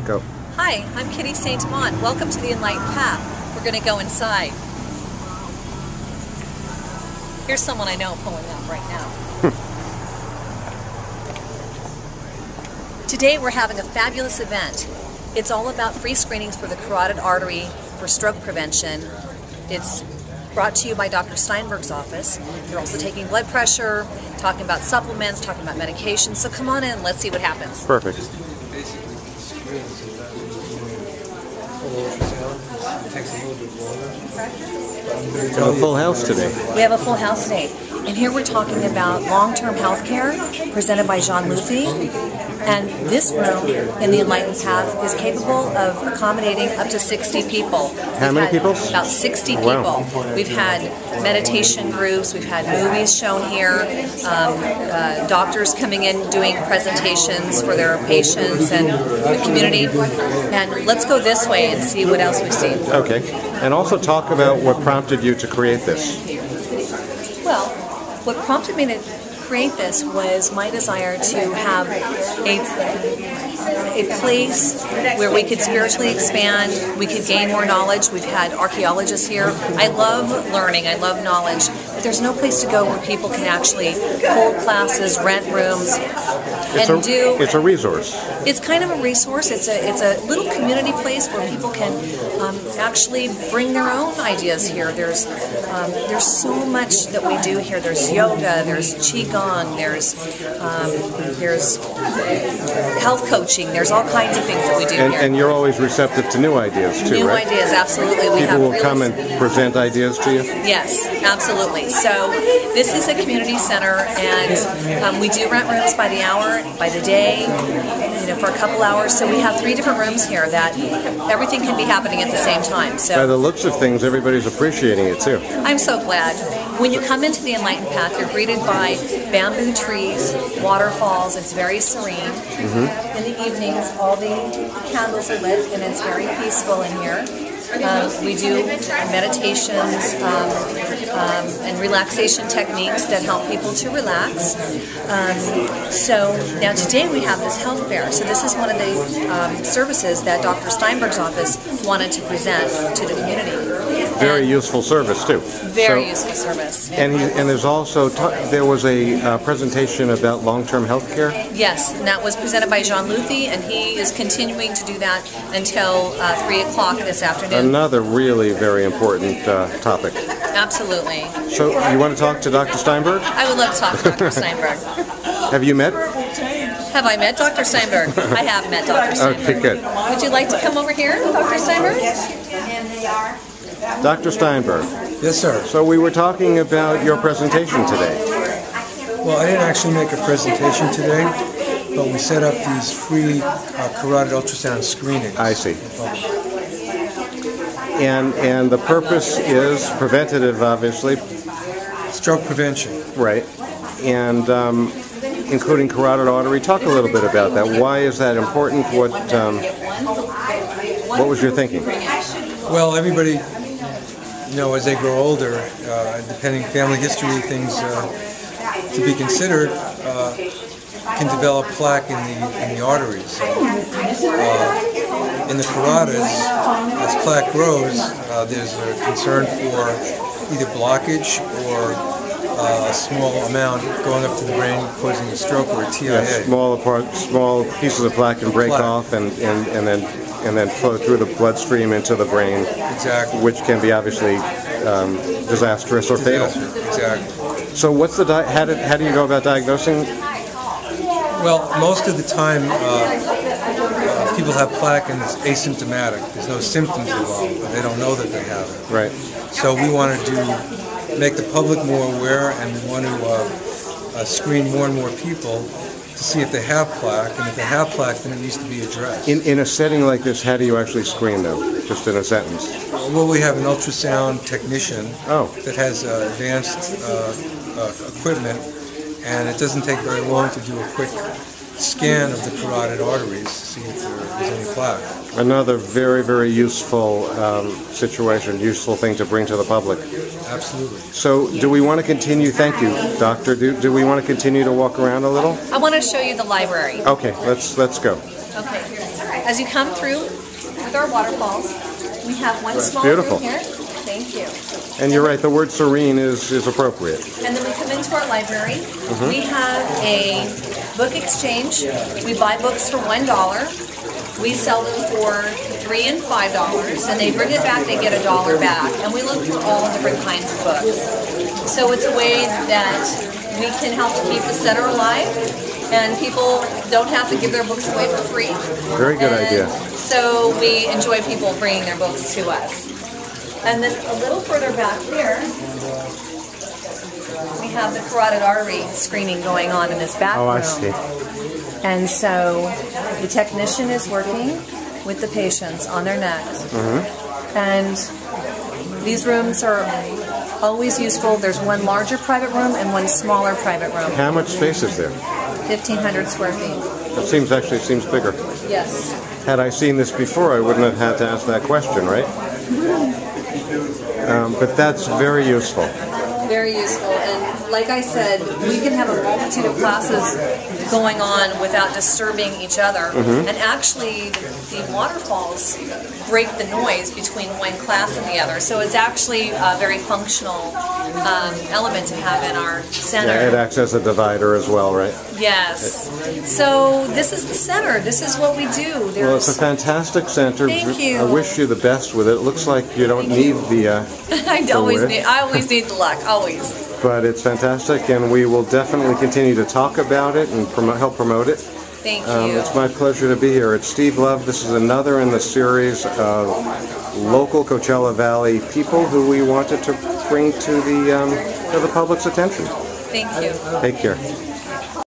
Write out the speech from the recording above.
Go. Hi, I'm Kytti St. Amand. Welcome to the Enlightened Path. We're going to go inside. Here's someone I know pulling up right now. Today we're having a fabulous event. It's all about free screenings for the carotid artery for stroke prevention. It's brought to you by Dr. Steinberg's office. They're also taking blood pressure, talking about supplements, talking about medications. So come on in, let's see what happens. Perfect. We have a full house today. We have a full house today. And here we're talking about long-term health care presented by Jean-Rodolphe. And this room in the Enlightened Path is capable of accommodating up to 60 people. How many people? About 60 people. Wow. We've had meditation groups, we've had movies shown here, doctors coming in doing presentations for their patients and the community. And let's go this way and see what else we've seen. Okay. And also talk about what prompted you to create this. Well, what prompted me to create this was my desire to have a place where we could spiritually expand, we could gain more knowledge. We've had archaeologists here. I love learning, I love knowledge, but there's no place to go where people can actually hold classes, rent rooms, and do... It's a resource. It's kind of a resource. It's a little community place where people can actually bring their own ideas here. There's so much that we do here. There's yoga, there's qigong, there's health coaching. There's all kinds of things that we do here. And you're always receptive to new ideas too, new right? New ideas, absolutely. People will come and present ideas to you? Yes, absolutely. So this is a community center, and we do rent rooms by the hour, by the day, for a couple hours. So we have 3 different rooms here that everything can be happening at the same time. So by the looks of things, everybody's appreciating it too. I'm so glad. When you come into the Enlightened Path, you're greeted by bamboo trees, waterfalls. It's very serene. In the evenings, all the candles are lit, and it's very peaceful in here. We do meditations and relaxation techniques that help people to relax. So now today we have this health fair. So this is one of the services that Dr. Steinberg's office wanted to present to the community. Very useful service too. Very useful service. And there's also there was a presentation about long-term health care. Yes, and that was presented by Jean-Rodolphe, and he is continuing to do that until 3 o'clock this afternoon. Another really very important topic. Absolutely. So you want to talk to Dr. Steinberg? I would love to talk to Dr. Steinberg. Have you met? Have I met Dr. Steinberg? I have met Dr. Steinberg. Okay, good. Would you like to come over here, Dr. Steinberg? Dr. Steinberg. Yes, sir. So we were talking about your presentation today. Well, I didn't actually make a presentation today, but we set up these free carotid ultrasound screenings. I see. And the purpose is preventative, obviously. Stroke prevention. Right. And including carotid artery. Talk a little bit about that. Why is that important? What was your thinking? Well, everybody, as they grow older, depending family history, things to be considered, can develop plaque in the arteries. In the carotids, as plaque grows, there's a concern for either blockage or a small amount going up to the brain causing a stroke or a TIA. Yeah, small pieces of plaque can break off and then flow through the bloodstream into the brain. Exactly. Which can be obviously disastrous or fatal. Exactly. So what's the how do you go about diagnosing? Well, most of the time people have plaque and it's asymptomatic. There's no symptoms involved, but they don't know that they have it. Right. So we wanted to make the public more aware, and we want to screen more and more people to see if they have plaque, and if they have plaque, then it needs to be addressed. In a setting like this, how do you actually screen them? Just in a sentence. Well, we have an ultrasound technician that has advanced equipment, and it doesn't take very long to do a quick scan of the carotid arteries to see if there's any plaque. Another very, very useful useful thing to bring to the public. Absolutely. So do we want to continue, thank you, Doctor, do we want to continue to walk around a little? I want to show you the library. Okay, let's go. Okay. as you come through with our waterfalls, we have one small beautiful. room here. Thank you. And you're right, the word serene is appropriate. And then we come into our library. We have a book exchange. We buy books for $1. We sell them for $3 and $5, and they bring it back, they get $1 back. And we look for all different kinds of books. So it's a way that we can help to keep the center alive, and people don't have to give their books away for free. Very good idea. So we enjoy people bringing their books to us. And then a little further back here, we have the carotid artery screening going on in this back room. Oh, I see. And so the technician is working with the patients on their necks. And these rooms are always useful. There's one larger private room and one smaller private room. How much space is there? 1,500 square feet. It seems bigger. Yes. Had I seen this before, I wouldn't have had to ask that question, right? But that's very useful. Very useful. And like I said, we can have a multitude of classes going on without disturbing each other. And actually, the waterfalls break the noise between one class and the other. So it's actually a very functional element to have in our center. Yeah, it acts as a divider as well, right? Yes. So this is the center. This is what we do. Well, it's a fantastic center. Thank you. I wish you the best with it. It looks like you don't need the I always need the luck, always. But it's fantastic, and we will definitely continue to talk about it and help promote it. Thank you. It's my pleasure to be here. It's Steve Love. This is another in the series of local Coachella Valley people who we wanted to bring to the public's attention. Thank you. Take care.